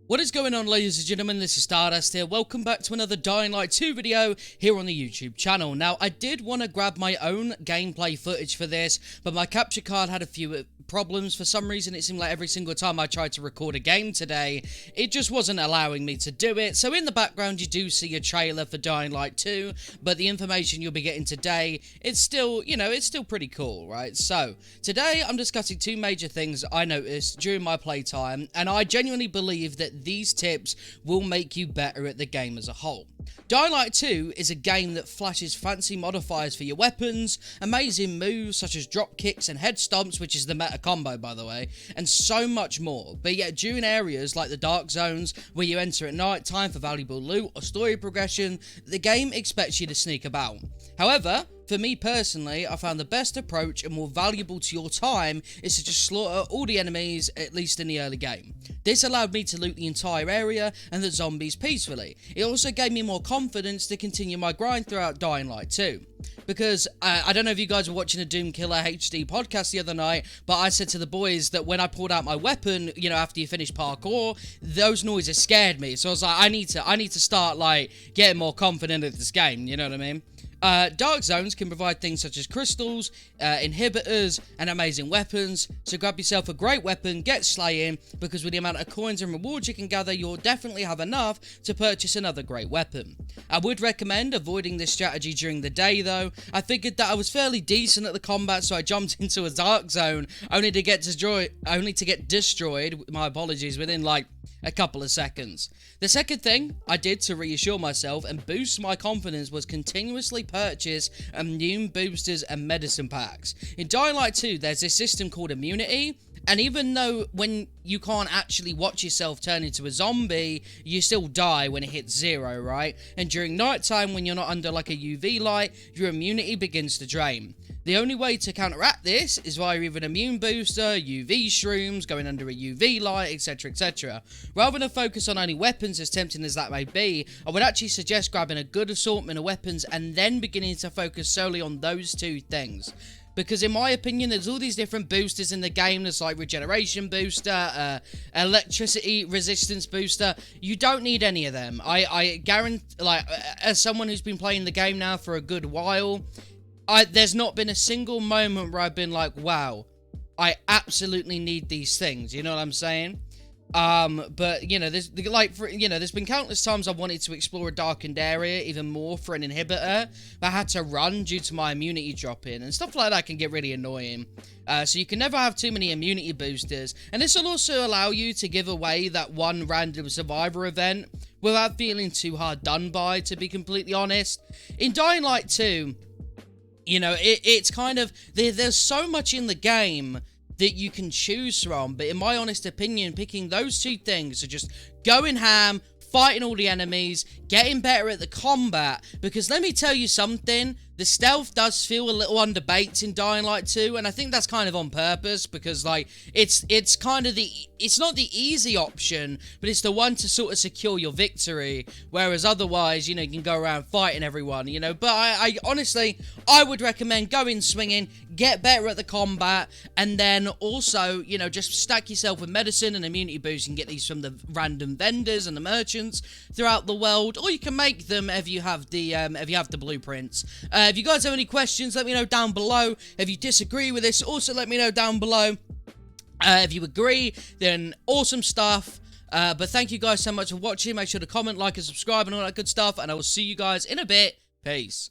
What is going on, ladies and gentlemen? This is Stardust here. Welcome back to another Dying Light 2 video here on the YouTube channel. Now, I did want to grab my own gameplay footage for this, but my capture card had a few problems. For some reason, it seemed like every single time I tried to record a game today, it just wasn't allowing me to do it. So in the background, you do see a trailer for Dying Light 2, but the information you'll be getting today, it's still, it's still pretty cool, right? So, today, I'm discussing two major things I noticed during my playtime, and I genuinely believe that these tips will make you better at the game as a whole. Dying Light 2 is a game that flashes fancy modifiers for your weapons, amazing moves such as drop kicks and head stomps, which is the meta combo by the way, and so much more. But yet during areas like the dark zones where you enter at night time for valuable loot or story progression, the game expects you to sneak about. However, for me personally, I found the best approach and more valuable to your time is to just slaughter all the enemies, at least in the early game. This allowed me to loot the entire area and the zombies peacefully. It also gave me more confidence to continue my grind throughout Dying Light 2. Because, I don't know if you guys were watching a Doom Killer HD podcast the other night, but I said to the boys that when I pulled out my weapon, after you finish parkour, those noises scared me. So I was like, I need to start, getting more confident at this game, you know what I mean? Dark zones can provide things such as crystals, inhibitors, and amazing weapons, so grab yourself a great weapon, get slaying, because with the amount of coins and rewards you can gather, you'll definitely have enough to purchase another great weapon. I would recommend avoiding this strategy during the day though. I figured that I was fairly decent at the combat, so I jumped into a dark zone, only to get destroyed, my apologies, within a couple of seconds. The second thing I did to reassure myself and boost my confidence was continuously purchase immune boosters and medicine packs. In Dying Light 2, there's this system called immunity, and even though when you can't actually watch yourself turn into a zombie, you still die when it hits 0, right? And during nighttime, when you're not under a UV light, your immunity begins to drain. The only way to counteract this is via either an immune booster, UV shrooms, going under a UV light, etc, etc. Rather than focus on only weapons, as tempting as that may be, I would actually suggest grabbing a good assortment of weapons and then beginning to focus solely on those two things. Because in my opinion, there's all these different boosters in the game. There's regeneration booster, electricity resistance booster. You don't need any of them. I guarantee, as someone who's been playing the game now for a good while, there's not been a single moment where I've been like, wow, I absolutely need these things. You know what I'm saying? But, there's been countless times I've wanted to explore a darkened area even more for an inhibitor, but I had to run due to my immunity dropping, and stuff like that can get really annoying. So you can never have too many immunity boosters, and this will also allow you to give away that one random survivor event without feeling too hard done by, to be completely honest. In Dying Light 2, it's kind of, there's so much in the game that you can choose from, but in my honest opinion, picking those two things are just going ham, fighting all the enemies, getting better at the combat, because let me tell you something, the stealth does feel a little underbaked in Dying Light 2, and I think that's kind of on purpose, because, it's kind of it's not the easy option, but it's the one to sort of secure your victory, whereas otherwise, you can go around fighting everyone, but I honestly, I would recommend going swinging, get better at the combat, and then also, just stack yourself with medicine and immunity boosts. You can get these from the random vendors and the merchants throughout the world, or you can make them if you have the blueprints. If you guys have any questions, let me know down below. If you disagree with this, also let me know down below. If you agree, then awesome stuff. But thank you guys so much for watching. Make sure to comment, like, and subscribe, and all that good stuff. And I will see you guys in a bit. Peace.